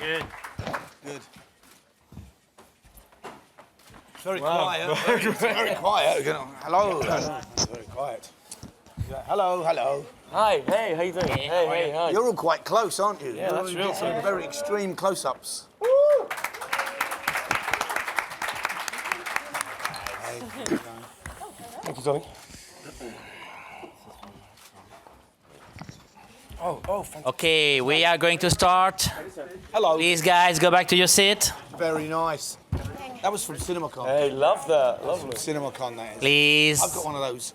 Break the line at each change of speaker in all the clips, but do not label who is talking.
Good.
Good. It's very quiet. It's very quiet. Hello. It's very quiet. Hello, hello.
Hi, hey, how you doing? Hey, hi.
You're all quite close, aren't you?
Yeah, that's real.
Some very extreme close-ups.
Thank you, Tony. Oh, fantastic.
Okay, we are going to start.
Hello.
Please, guys, go back to your seat.
Very nice. That was from CinemaCon.
Hey, love that. Lovely.
CinemaCon, that is.
Please.
I've got one of those.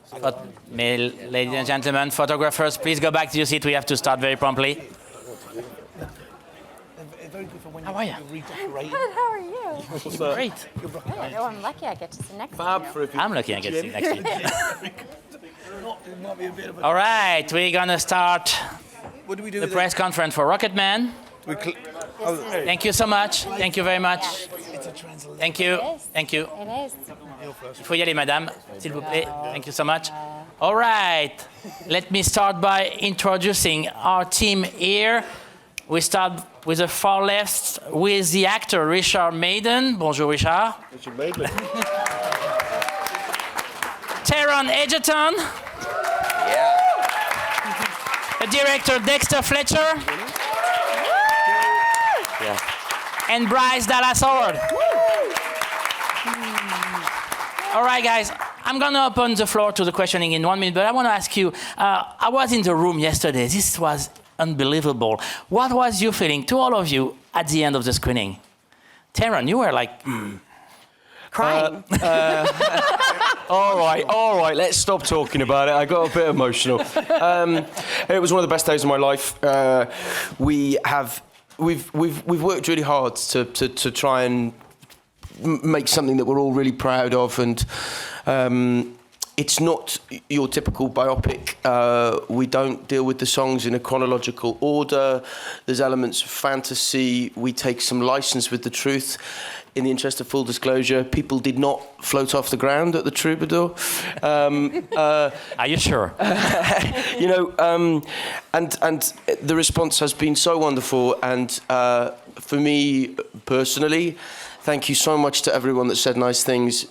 Ladies and gentlemen, photographers, please go back to your seat. We have to start very promptly.
Very good for when
How are you?
you're redecorating.
Good, how are you?
Great.
Good. Oh, I'm lucky I get to sit next
Fab
to
for
you.
if you...
I'm looking at getting next to you.
It might be a bit of a...
All right, we're gonna start
What do we do
the
with
press conference for Rocketman. Thank you so much. Thank you very much. Thank you. Thank you.
It is.
Il faut y aller, madame, s'il vous plaît. Thank you so much. All right, let me start by introducing our team here. We start with the far left with the actor Richard Madden. Bonjour, Richard.
Richard Madeley.
Taron EGERTON.
Yeah.
The director Dexter FLETCHER.
Yeah.
And Bryce DALLAS HOWARD. All right, guys, I'm going to open the floor to the questioning in 1 minute, but I want to ask you, I was in the room yesterday. This was unbelievable. What was you feeling, to all of you, at the end of the screening? Taron, you were like...
Crying.
All right, let's stop talking about it. I got a bit emotional. It was one of the best days of my life. We've worked really hard to try and make something that we're all really proud of, and it's not your typical biopic. We don't deal with the songs in a chronological order. There's elements of fantasy. We take some license with the truth. In the interest of full disclosure, people did not float off the ground at the Troubadour.
Are you sure?
You know, and the response has been so wonderful. And for me personally, thank you so much to everyone that said nice things.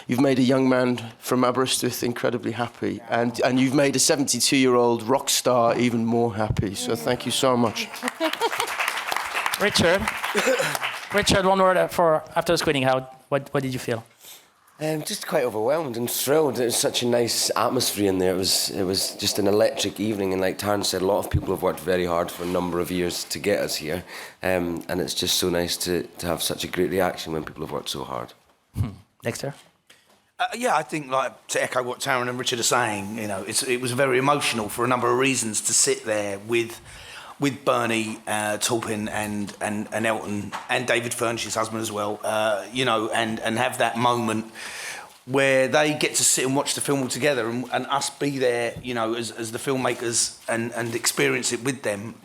You've made a young man from Aberystwyth incredibly happy, and you've made a 72-year-old rock star even more happy. So thank you so much.
Richard, one word for after the screening. What did you feel?
Just quite overwhelmed and thrilled. It was such a nice atmosphere in there. It was just an electric evening, and like Taron said, a lot of people have worked very hard for a number of years to get us here, and it's just so nice to have such a great reaction when people have worked so hard.
Dexter?
Yeah, I think, like, to echo what Taron and Richard are saying, you know, it was very emotional for a number of reasons to sit there with Bernie Taupin and Elton and David Furnish, his husband as well, you know, and have that moment where they get to sit and watch the film all together, and us be there, you know, as the filmmakers and experience it with them,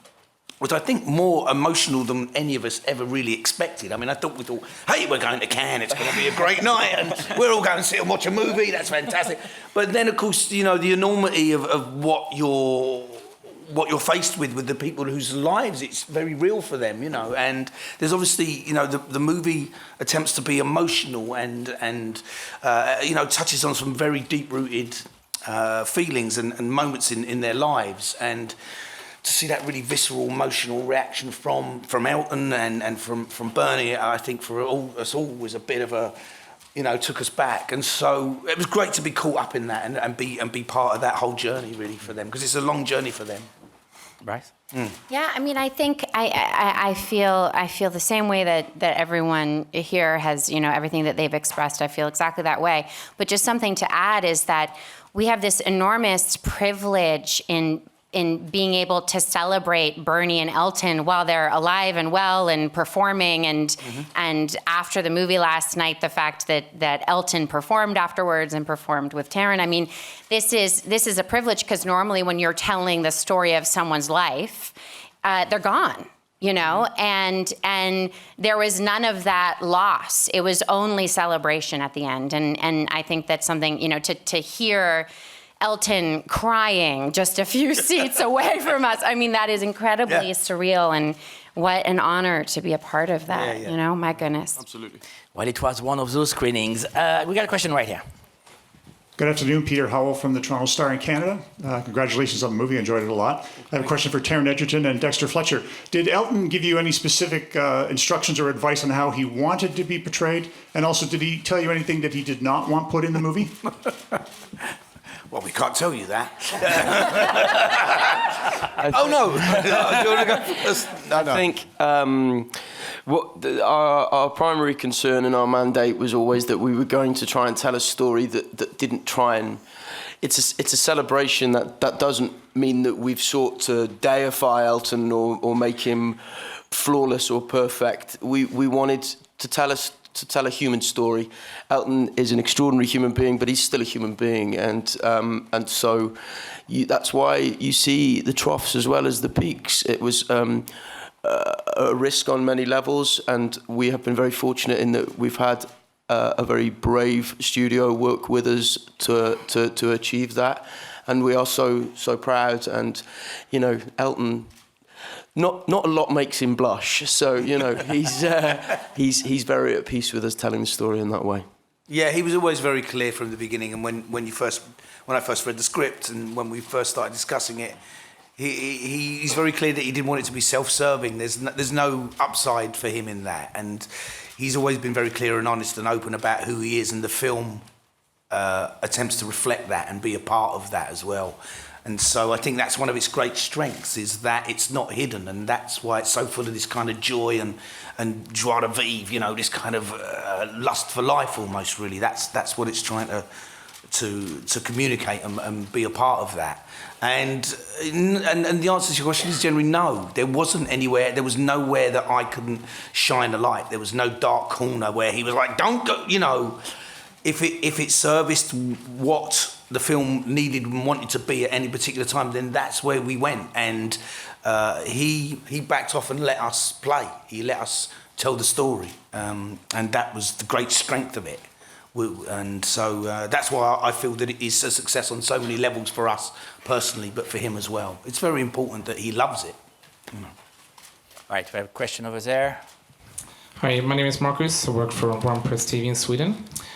was, I think, more emotional than any of us ever really expected. I mean, we thought, hey, we're going to Cannes, it's going to be a great night, and we're all going to sit and watch a movie, that's fantastic. But then, of course, you know, the enormity of what you're faced with the people whose lives it's very real for them, you know. And there's obviously, you know, the movie attempts to be emotional and you know, touches on some very deep-rooted feelings and moments in their lives. And to see that really visceral, emotional reaction from Elton and from Bernie, I think for us all was a bit of a, you know, took us back. And so it was great to be caught up in that and be part of that whole journey, really, for them, because it's a long journey for them.
Bryce?
Yeah, I mean, I think I feel the same way that everyone here has, you know, everything that they've expressed. I feel exactly that way. But just something to add is that we have this enormous privilege in being able to celebrate Bernie and Elton while they're alive and well and performing, and after the movie last night, the fact that Elton performed afterwards and performed with Taron. I mean, this is a privilege, because normally when you're telling the story of someone's life, they're gone, you know, and there was none of that loss. It was only celebration at the end, and I think that's something, you know, to hear Elton crying just a few seats away from us. I mean, that is incredibly surreal, and what an honor to be a part of that.
Yeah, yeah.
You know, my goodness.
Absolutely.
Well, it was one of those screenings. We got a question right here.
Good afternoon, Peter Howell from the Toronto Star in Canada. Congratulations on the movie, I enjoyed it a lot. I have a question for Taron Egerton and Dexter FLETCHER. Did Elton give you any specific instructions or advice on how he wanted to be portrayed? And also, did he tell you anything that he did not want put in the movie?
Well, we can't tell you that. Oh, no. Do you want to go first? No,
I think our primary concern and our mandate was always that we were going to try and tell a story that didn't try and... It's a celebration that doesn't mean that we've sought to deify Elton or make him flawless or perfect. We wanted to tell a human story. Elton is an extraordinary human being, but he's still a human being, and so that's why you see the troughs as well as the peaks. It was a risk on many levels, and we have been very fortunate in that we've had a very brave studio work with us to achieve that, and we are so proud. And you know, Elton. Not a lot makes him blush, so you know he's very at peace with us telling the story in that way.
Yeah, he was always very clear from the beginning, and when I first read the script and when we first started discussing it, he's very clear that he didn't want it to be self-serving. There's no upside for him in that, and he's always been very clear and honest and open about who he is, and the film attempts to reflect that and be a part of that as well. And so I think that's one of its great strengths, is that it's not hidden, and that's why it's so full of this kind of joy and joie de vivre, you know, this kind of lust for life almost, really. That's what it's trying to communicate and be a part of that. And the answer to your question is generally no. There was nowhere that I couldn't shine a light. There was no dark corner where he was like, don't go, you know. If it serviced what the film needed and wanted to be at any particular time, then that's where we went. And he backed off and let us play. He let us tell the story, and that was the great strength of it. And so that's why I feel that it is a success on so many levels for us personally, but for him as well. It's very important that he loves it. You know.
All right, we have a question over there.
Hi, my name is Marcus. I work for One Press TV in Sweden.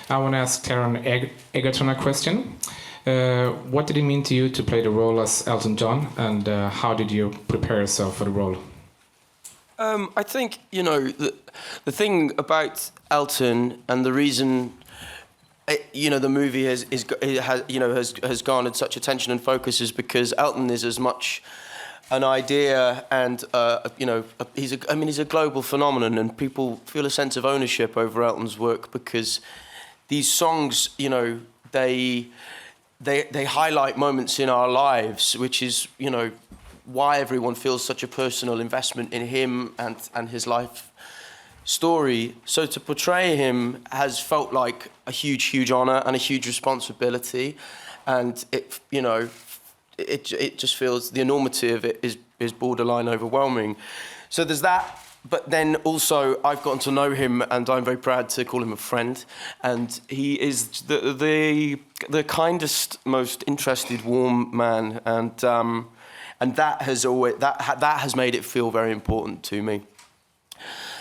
I want to ask Taron Egerton a question. What did it mean to you to play the role as Elton John, and how did you prepare yourself for the role?
I think, you know, the thing about Elton and the reason, you know, the movie has garnered such attention and focus is because Elton is as much an idea, and you know, he's a global phenomenon, and people feel a sense of ownership over Elton's work because these songs, you know, they highlight moments in our lives, which is, you know, why everyone feels such a personal investment in him and his life story. So to portray him has felt like a huge honor and a huge responsibility, and it, you know, it just feels the enormity of it is borderline overwhelming. So there's that, but then also I've gotten to know him, and I'm very proud to call him a friend. And he is the kindest, most interested, warm man, and that has made it feel very important to me.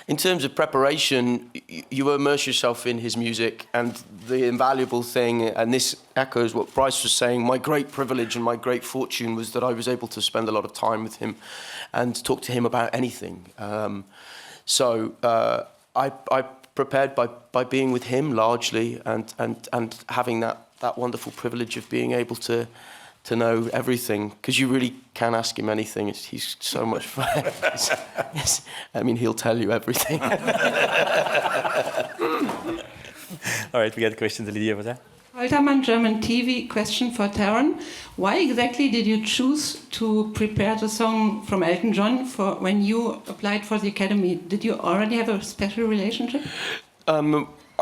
In terms of preparation, you immerse yourself in his music, and the invaluable thing, and this echoes what Bryce was saying, my great privilege and my great fortune was that I was able to spend a lot of time with him and talk to him about anything. So I prepared by being with him largely, and having that wonderful privilege of being able to know everything, because you really can ask him anything. He's so much fun. Yes, I mean, he'll tell you everything.
All right, we got a question to Lydia over there.
Alterman, German TV. Question for Taron. Why exactly did you choose to prepare the song from Elton John for when you applied for the Academy? Did you already have a special relationship?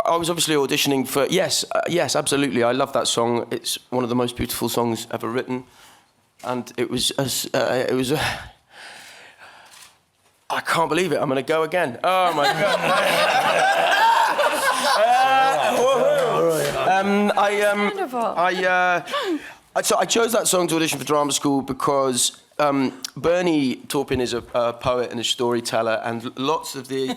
I was obviously auditioning for... Yes, absolutely. I love that song. It's one of the most beautiful songs ever written. And it was... I can't believe it. I'm going to go again. Oh, my God.
Wonderful.
So I chose that song to audition for drama school because Bernie Taupin is a poet and a storyteller, and lots of these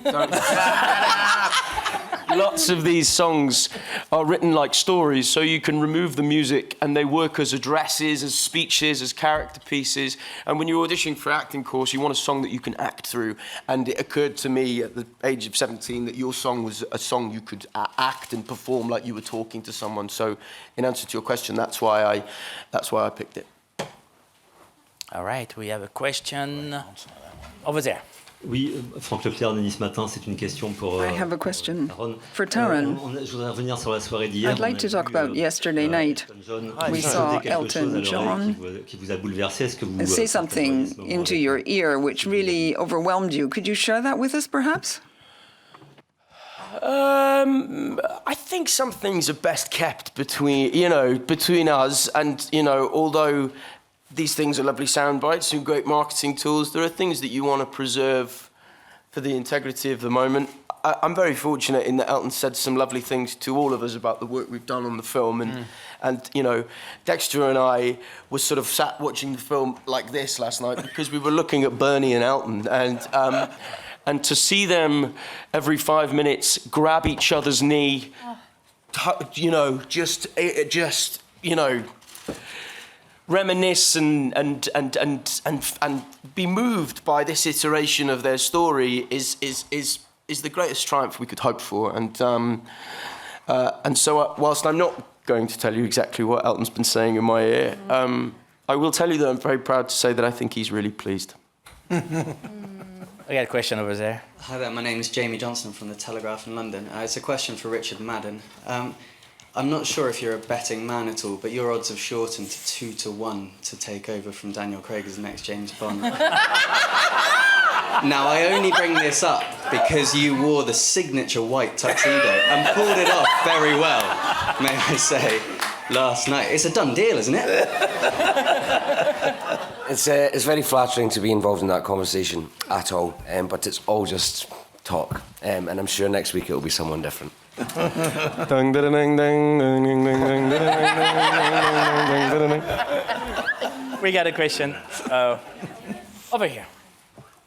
songs are written like stories, so you can remove the music and they work as addresses, as speeches, as character pieces. And when you're auditioning for acting course, you want a song that you can act through. And it occurred to me at the age of 17 that your song was a song you could act and perform like you were talking to someone. So in answer to your question, that's why I picked it.
All right, we have a question over there.
Oui, Franck Leclerc de Nice Matin, c'est une question pour
I have a question
Taron.
for Taron.
Je voudrais revenir sur la soirée d'hier.
I'd like to talk about yesterday night. We saw Elton John
qui vous a bouleversé. Est-ce que vous
say something into your ear which really overwhelmed you. Could you share that with us, perhaps?
I think some things are best kept between us, and although these things are lovely sound bites and great marketing tools, there are things that you want to preserve for the integrity of the moment. I'm very fortunate in that Elton said some lovely things to all of us about the work we've done on the film, and Dexter and I were sort of sat watching the film like this last night because we were looking at Bernie and Elton, and to see them every 5 minutes grab each other's knee, just reminisce and be moved by this iteration of their story is the greatest triumph we could hope for. And so whilst I'm not going to tell you exactly what Elton's been saying in my ear, I will tell you that I'm very proud to say that I think he's really pleased.
We got a question over there.
Hi there, my name is Jamie Johnson from The Telegraph in London. It's a question for Richard Madden. I'm not sure if you're a betting man at all, but your odds have shortened to 2-1 to take over from Daniel Craig as the next James Bond. Now, I only bring this up because you wore the signature white tuxedo and pulled it off very well, may I say, last night. It's a done deal, isn't it?
It's very flattering to be involved in that conversation at all, but it's all just talk, and I'm sure next week it'll be someone different.
We got a question over here.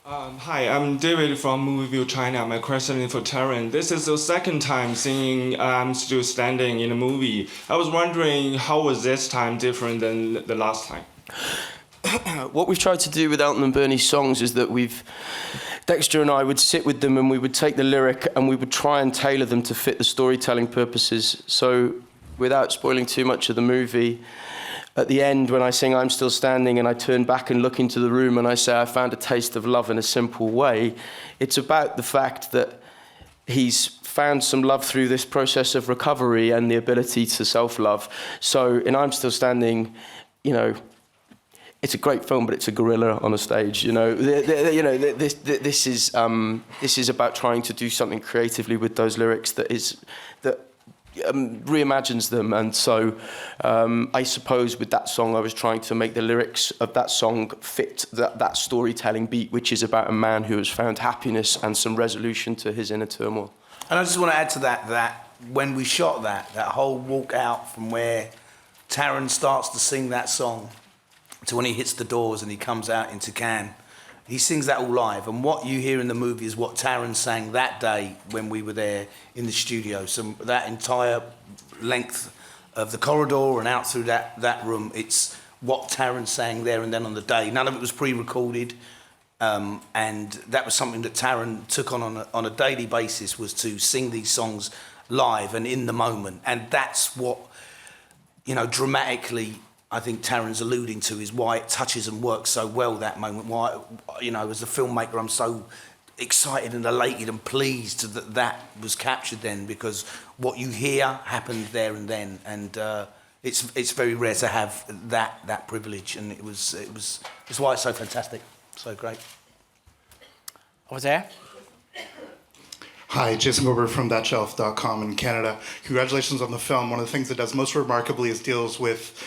Hi, I'm David from Movie View China. My question is for Taron. This is the second time seeing I'm Still Standing in a movie. I was wondering, how was this time different than the last time?
What we've tried to do with Elton and Bernie's songs is that Dexter and I would sit with them and we would take the lyric and we would try and tailor them to fit the storytelling purposes. So without spoiling too much of the movie, at the end when I sing I'm Still Standing and I turn back and look into the room and I say I found a taste of love in a simple way, it's about the fact that he's found some love through this process of recovery and the ability to self-love. So in I'm Still Standing, it's a great film, but it's a gorilla on a stage. This is about trying to do something creatively with those lyrics that reimagines them. And so, I suppose with that song, I was trying to make the lyrics of that song fit that storytelling beat, which is about a man who has found happiness and some resolution to his inner turmoil.
And I just want to add to that when we shot that whole walk out from where Taron starts to sing that song to when he hits the doors and he comes out into Cannes, he sings that all live. And what you hear in the movie is what Taron sang that day when we were there in the studio. So that entire length of the corridor and out through that room, it's what Taron sang there and then on the day. None of it was pre-recorded. And that was something that Taron took on a daily basis, was to sing these songs live and in the moment. And that's what, dramatically, I think Taron's alluding to, is why it touches and works so well that moment. Why, as a filmmaker, I'm so excited and elated and pleased that was captured then, because what you hear happened there and then, and it's very rare to have that privilege, and it's why it's so fantastic, so great.
Over there.
Hi, Jason Gober from thatshelf.com in Canada. Congratulations on the film. One of the things it does most remarkably is deals with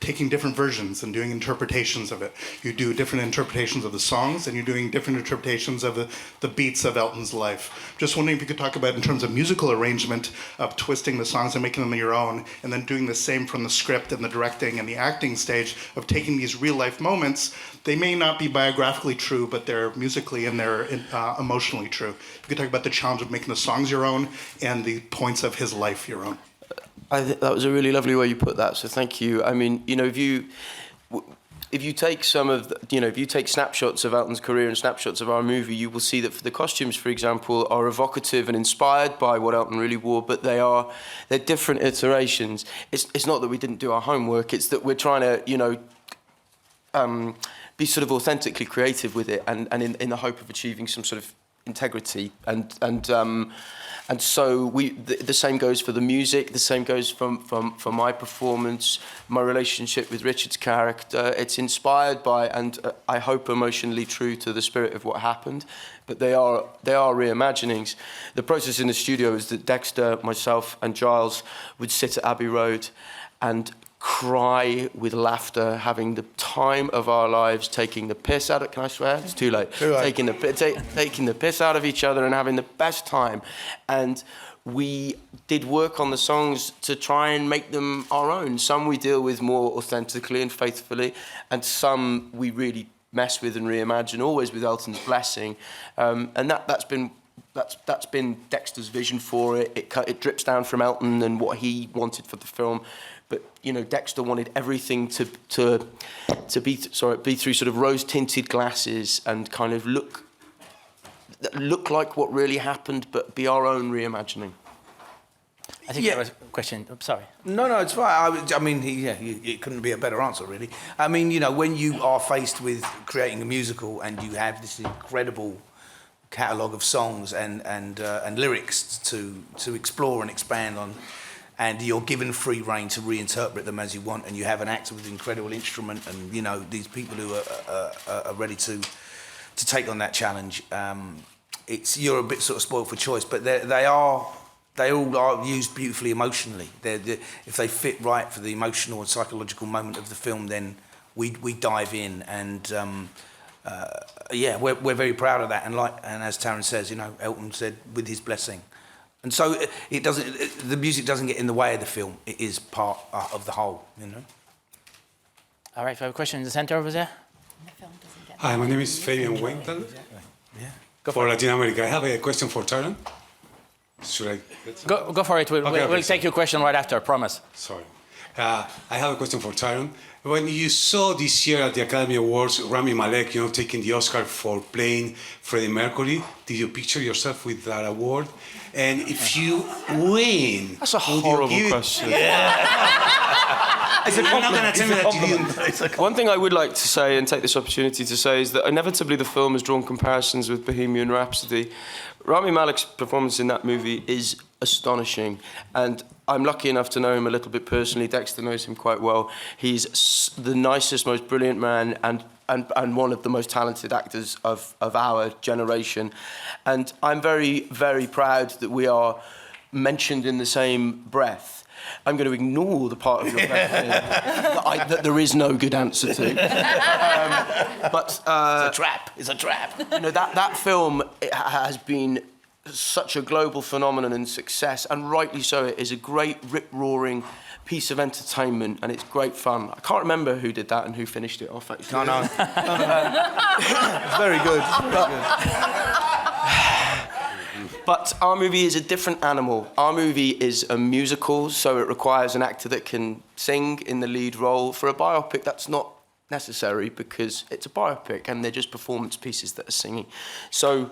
taking different versions and doing interpretations of it. You do different interpretations of the songs, and you're doing different interpretations of the beats of Elton's life. Just wondering if you could talk about, in terms of musical arrangement, of twisting the songs and making them your own, and then doing the same from the script and the directing and the acting stage of taking these real-life moments. They may not be biographically true, but they're musically and they're emotionally true. If you could talk about the challenge of making the songs your own and the points of his life your own.
I think that was a really lovely way you put that. So thank you. I mean, you know, if you take some of the, you know, if you take snapshots of Elton's career and snapshots of our movie, you will see that the costumes, for example, are evocative and inspired by what Elton really wore, but they're different iterations. It's not that we didn't do our homework. It's that we're trying to, you know, be sort of authentically creative with it, and in the hope of achieving some sort of integrity, and so the same goes for the music, the same goes for my performance, my relationship with Richard's character. It's inspired by, and I hope emotionally true to the spirit of what happened, but they are reimaginings. The process in the studio is that Dexter, myself and Giles would sit at Abbey Road and cry with laughter, having the time of our lives, taking the piss out of, can I swear? It's too late. Taking the piss out of each other and having the best time. And we did work on the songs to try and make them our own. Some we deal with more authentically and faithfully, and some we really mess with and reimagine, always with Elton's blessing. And that's been Dexter's vision for it. It drips down from Elton and what he wanted for the film. But you know, Dexter wanted everything to be through sort of rose-tinted glasses and kind of look like what really happened, but be our own reimagining.
I think there was a question. I'm sorry.
No, it's fine. I mean, it couldn't be a better answer, really. I mean, you know, when you are faced with creating a musical and you have this incredible catalogue of songs and lyrics to explore and expand on, and you're given free rein to reinterpret them as you want, and you have an actor with an incredible instrument, and you know these people who are ready to take on that challenge. You're a bit sort of spoiled for choice, but they all are used beautifully emotionally. If they fit right for the emotional and psychological moment of the film, then we dive in, and we're very proud of that. And as Taron says, you know, Elton said with his blessing. And so the music doesn't get in the way of the film. It is part of the whole, you know.
All right, we have a question in the center over there.
Hi, my name is Fabian Wengton.
Yeah.
For Latin America. I have a question for Taron. Should I?
Go for it. We'll take your question right after, I promise.
Sorry. I have a question for Taron. When you saw this year at the Academy Awards, Rami Malek, you know, taking the Oscar for playing Freddie Mercury, did you picture yourself with that award? And if you win,
that's a horrible question.
It's a compliment.
One thing I would like to say and take this opportunity to say is that inevitably the film has drawn comparisons with Bohemian Rhapsody. Rami Malek's performance in that movie is astonishing, and I'm lucky enough to know him a little bit personally. Dexter knows him quite well. He's the nicest, most brilliant man, and one of the most talented actors of our generation. And I'm very, very proud that we are mentioned in the same breath. I'm going to ignore the part of your question that there is no good answer to. But
it's a trap. It's a trap.
You know, that film has been such a global phenomenon and success, and rightly so. It is a great rip-roaring piece of entertainment, and it's great fun. I can't remember who did that and who finished it off. Actually.
No. It's very good.
But our movie is a different animal. Our movie is a musical, so it requires an actor that can sing in the lead role. For a biopic, that's not necessary because it's a biopic and they're just performance pieces that are singing. So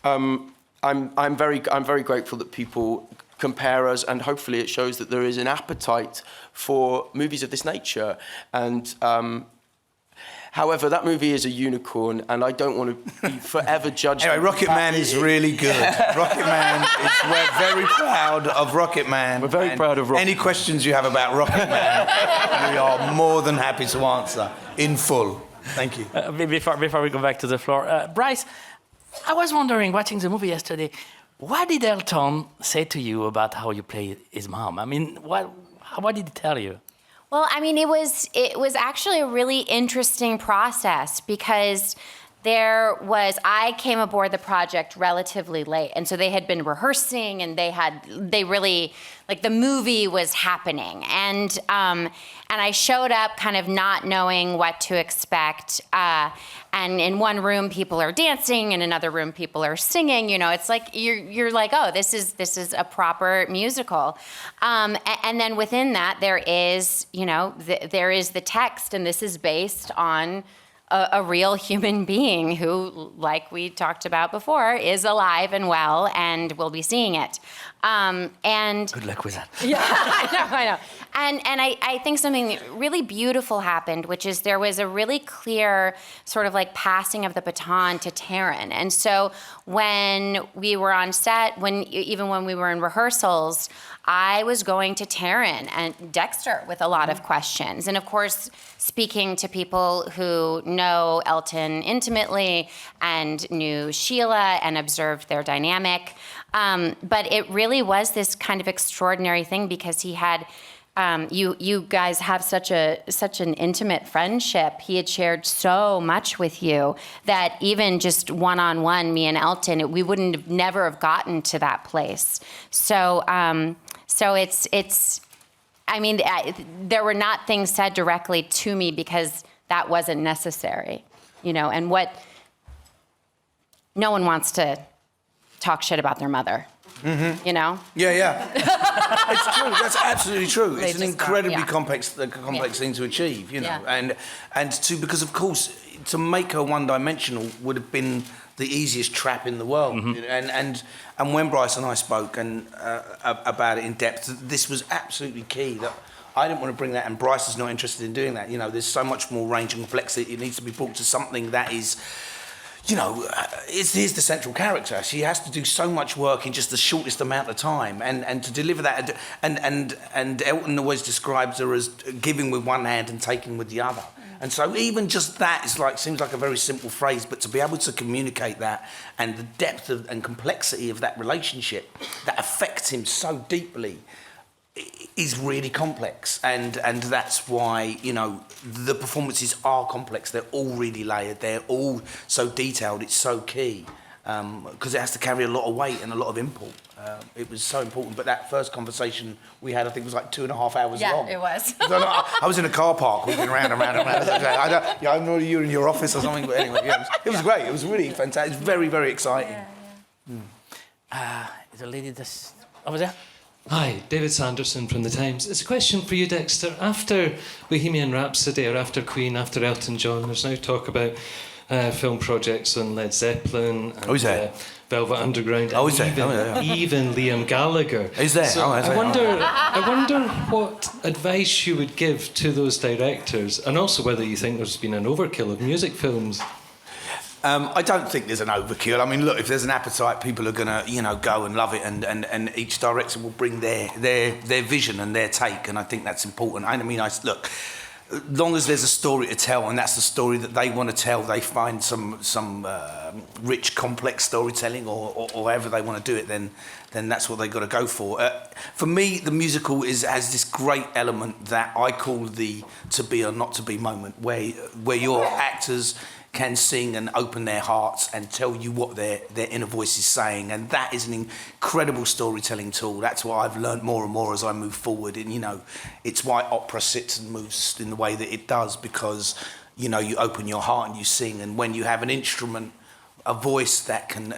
I'm very grateful that people compare us, and hopefully it shows that there is an appetite for movies of this nature. And however, that movie is a unicorn, and I don't want to be forever judged.
Anyway, Rocketman is really good. We're very proud of Rocketman.
We're very proud of Rocketman.
Any questions you have about Rocketman, we are more than happy to answer in full. Thank you.
Before we go back to the floor, Bryce, I was wondering, watching the movie yesterday, what did Elton say to you about how you play his mom? I mean, what did he tell you?
Well, I mean, it was actually a really interesting process because I came aboard the project relatively late, and so they had been rehearsing, and they really, like, the movie was happening, and I showed up kind of not knowing what to expect, and in one room people are dancing, in another room people are singing. You know, it's like you're like, oh, this is a proper musical, and then within that there is, you know, there is the text, and this is based on a real human being who, like we talked about before, is alive and well and will be seeing it. And
good luck with that.
Yeah, I know. And I think something really beautiful happened, which is there was a really clear sort of like passing of the baton to Taron. And so when we were on set, even when we were in rehearsals, I was going to Taron and Dexter with a lot of questions. And of course, speaking to people who know Elton intimately and knew Sheila and observed their dynamic. But it really was this kind of extraordinary thing because he had, you guys have such an intimate friendship. He had shared so much with you that even just one-on-one, me and Elton, we wouldn't have never have gotten to that place. So it's, I mean, there were not things said directly to me because that wasn't necessary, you know, and no one wants to talk shit about their mother, you know?
Yeah. It's true, that's absolutely true. It's an incredibly complex thing to achieve, you know, because of course, to make her one-dimensional would have been the easiest trap in the world. And when Bryce and I spoke about it in depth, this was absolutely key. That I didn't want to bring that, and Bryce is not interested in doing that. You know, there's so much more range and complexity. It needs to be brought to something that is, you know, here's the central character. She has to do so much work in just the shortest amount of time, and to deliver that. And Elton always describes her as giving with one hand and taking with the other. And so even just that seems like a very simple phrase, but to be able to communicate that and the depth and complexity of that relationship that affects him so deeply is really complex. And that's why, you know, the performances are complex. They're all really layered. They're all so detailed. It's so key because it has to carry a lot of weight and a lot of import. It was so important. But that first conversation we had, I think, was like 2.5 hours long.
Yeah, it was.
I was in a car park walking around and around and around. I don't know you were in your office or something, but anyway, it was great. It was really fantastic. It was very, very exciting.
The lady that's over there.
Hi, David Sanderson from The Times. It's a question for you, Dexter. After Bohemian Rhapsody, or after Queen, after Elton John, there's now talk about film projects on Led Zeppelin and Velvet Underground, and even Liam Gallagher.
Is there?
So I wonder what advice you would give to those directors, and also whether you think there's been an overkill of music films.
I don't think there's an overkill. I mean, look, if there's an appetite, people are gonna, you know, go and love it, and each director will bring their vision and their take, and I think that's important. I mean, look, as long as there's a story to tell, and that's the story that they want to tell, they find some rich, complex storytelling, or however they want to do it, then that's what they've got to go for. For me, the musical has this great element that I call the to be or not to be moment, where your actors can sing and open their hearts and tell you what their inner voice is saying, and that is an incredible storytelling tool. That's what I've learned more and more as I move forward, and you know, it's why opera sits and moves in the way that it does, because you know, you open your heart and you sing, and when you have an instrument, a voice that can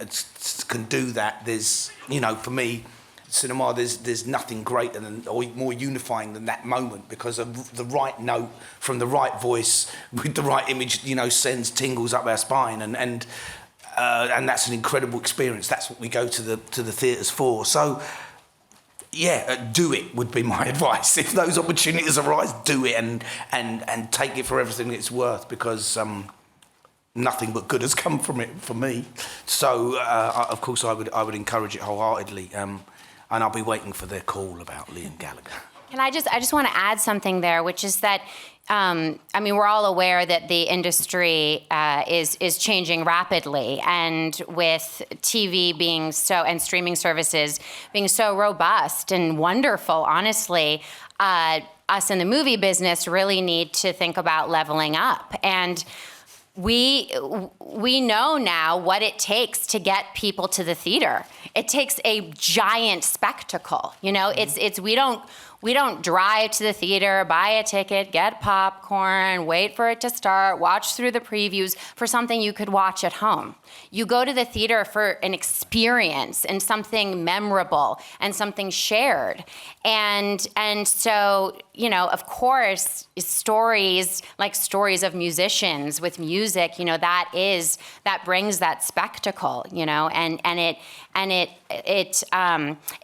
do that, there's, you know, for me, cinema, there's nothing greater or more unifying than that moment, because of the right note from the right voice with the right image, you know, sends tingles up our spine, and that's an incredible experience. That's what we go to the theatres for. So, do it would be my advice. If those opportunities arise, do it and take it for everything it's worth, because nothing but good has come from it for me. So, of course, I would encourage it wholeheartedly. And I'll be waiting for their call about Liam Gallagher.
Can I just want to add something there, which is that, I mean, we're all aware that the industry is changing rapidly, and with TV being and streaming services being so robust and wonderful, honestly, us in the movie business really need to think about leveling up. And we know now what it takes to get people to the theater. It takes a giant spectacle. You know, it's we don't drive to the theater, buy a ticket, get popcorn, wait for it to start, watch through the previews for something you could watch at home. You go to the theater for an experience and something memorable and something shared. And so, you know, of course, stories like stories of musicians with music, you know, that brings that spectacle, you know, and it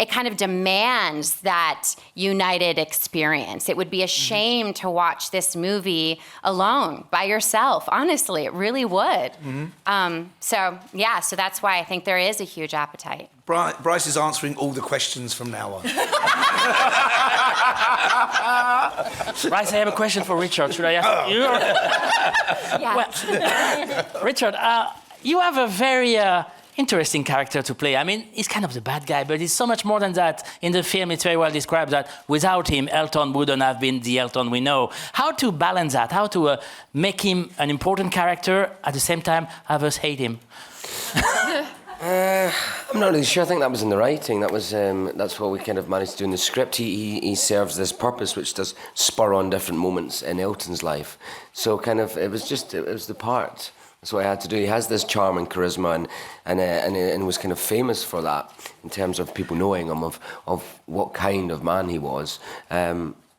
kind of demands that united experience. It would be a shame to watch this movie alone by yourself. Honestly, it really would. So that's why I think there is a huge appetite.
Bryce is answering all the questions from now on.
Bryce, I have a question for Richard. Should I ask you?
Yeah.
Well, Richard, you have a very interesting character to play. I mean, he's kind of the bad guy, but he's so much more than that. In the film, it's very well described that without him, Elton wouldn't have been the Elton we know. How to balance that? How to make him an important character, at the same time have us hate him?
I'm not really sure. I think that was in the writing. That's what we kind of managed to do in the script. He serves this purpose, which does spur on different moments in Elton's life. So kind of it was the part. That's what I had to do. He has this charm and charisma, and was kind of famous for that in terms of people knowing him of what kind of man he was.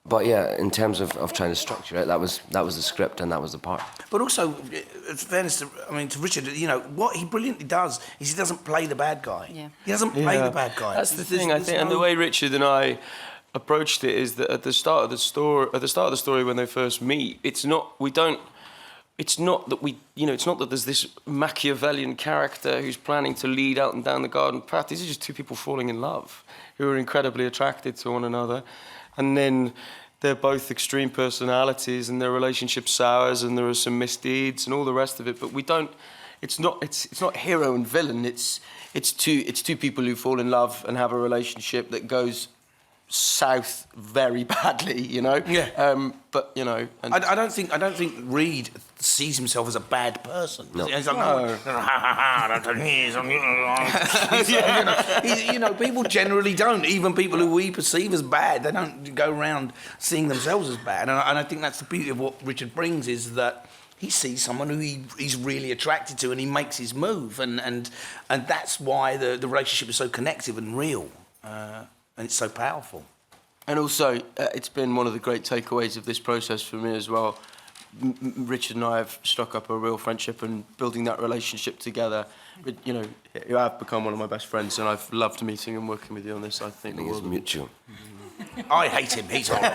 But yeah, in terms of trying to structure it, that was the script and that was the part.
But also, in fairness to Richard, you know, what he brilliantly does is he doesn't play the bad guy. Yeah. He doesn't play the bad guy.
That's the thing, I think, and the way Richard and I approached it is that at the start of the story when they first meet, it's not that there's this Machiavellian character who's planning to lead Elton down the garden path. These are just two people falling in love who are incredibly attracted to one another. And then they're both extreme personalities and their relationship sours and there are some misdeeds and all the rest of it. But it's not hero and villain. It's two people who fall in love and have a relationship that goes south very badly, you know. Yeah. But you know,
I don't think Reed sees himself as a bad person.
No.
He's like, you know, people generally don't. Even people who we perceive as bad, they don't go around seeing themselves as bad. And I think that's the beauty of what Richard brings is that he sees someone who he's really attracted to, and he makes his move, and that's why the relationship is so connective and real. And it's so powerful.
And also, it's been one of the great takeaways of this process for me as well. Richard and I have struck up a real friendship and building that relationship together. But, you know, you have become one of my best friends and I've loved meeting and working with you on this. I think
it's mutual.
I hate him, he's horrible.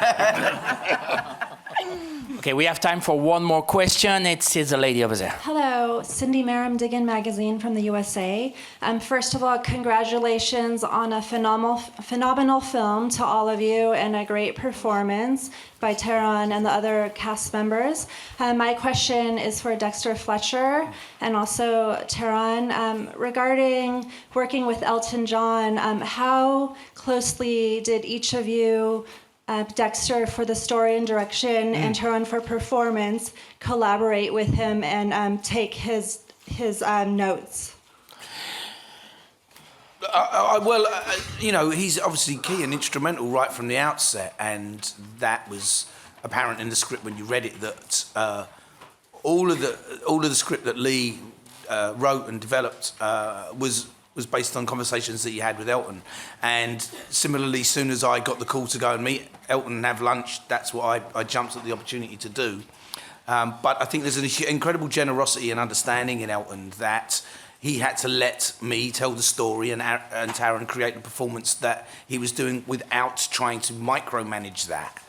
Okay, we have time for one more question. It's the lady over there.
Hello, Cindy Merrim, Diggin Magazine from the USA. First of all, congratulations on a phenomenal film to all of you and a great performance by Taron and the other cast members. My question is for Dexter FLETCHER and also Taron. Regarding working with Elton John, how closely did each of you, Dexter for the story and direction and Taron for performance, collaborate with him and take his notes?
You know, he's obviously key and instrumental right from the outset, and that was apparent in the script when you read it. That all of the script that Lee wrote and developed was based on conversations that he had with Elton. And similarly, as soon as I got the call to go and meet Elton and have lunch, that's what I jumped at the opportunity to do. But I think there's an incredible generosity and understanding in Elton that he had to let me tell the story and Taron create the performance that he was doing without trying to micromanage that.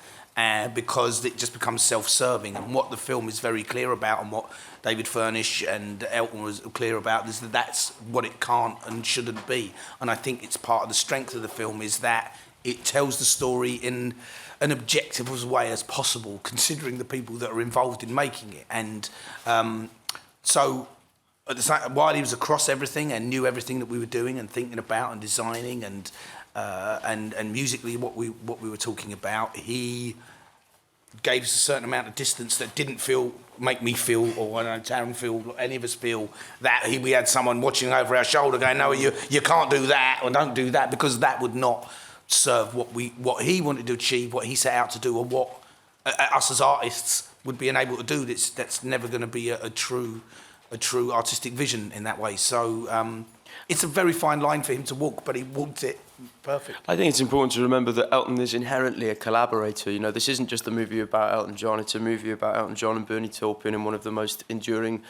Because it just becomes self-serving, and what the film is very clear about, and what David Furnish and Elton was clear about, is that that's what it can't and shouldn't be. And I think it's part of the strength of the film is that it tells the story in an objective way as possible, considering the people that are involved in making it. And so, at the same, while he was across everything and knew everything that we were doing and thinking about and designing, and and musically what we were talking about. He gave us a certain amount of distance that didn't make me feel, or I don't know, Taron feel, any of us feel that we had someone watching over our shoulder going, no, you can't do that, or don't do that, because that would not serve what he wanted to achieve, what he set out to do, or what us as artists would be unable to do. That's never going to be a true artistic vision in that way. So it's a very fine line for him to walk, but he walked it perfect.
I think it's important to remember that Elton is inherently a collaborator. You know, this isn't just a movie about Elton John, it's a movie about Elton John and Bernie TAUPIN in one of the most enduring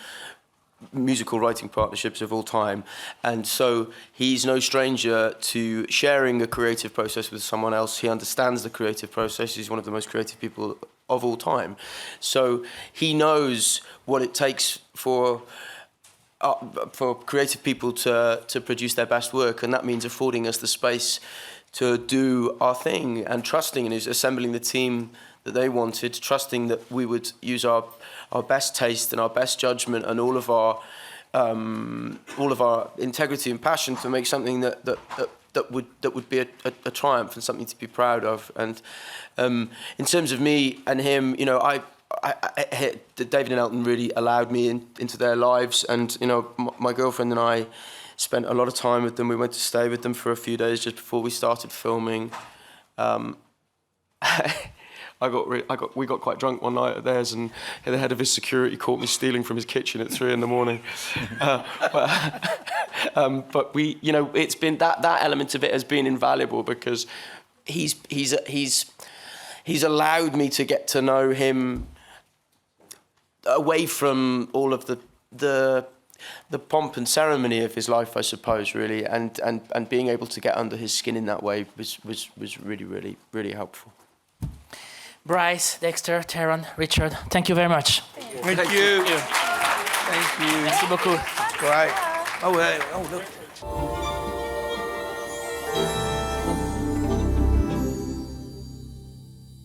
musical writing partnerships of all time. And so he's no stranger to sharing a creative process with someone else. He understands the creative process. He's one of the most creative people of all time. So he knows what it takes for creative people to produce their best work, and that means affording us the space to do our thing and trusting in assembling the team that they wanted, trusting that we would use our best taste and our best judgment and all of our integrity and passion to make something that would be a triumph and something to be proud of. And in terms of me and him, you know, David and Elton really allowed me into their lives, and you know, my girlfriend and I spent a lot of time with them. We went to stay with them for a few days just before we started filming. We got quite drunk one night at theirs, and the head of his security caught me stealing from his kitchen at 3 a.m. But we, you know, it's been that element of it has been invaluable, because he's allowed me to get to know him away from all of the pomp and ceremony of his life, I suppose, really, and being able to get under his skin in that way was really, really, really helpful.
Bryce, Dexter, Taron, Richard, thank you very much.
Thank you. Thank you.
Merci beaucoup.
Great. Oh, look.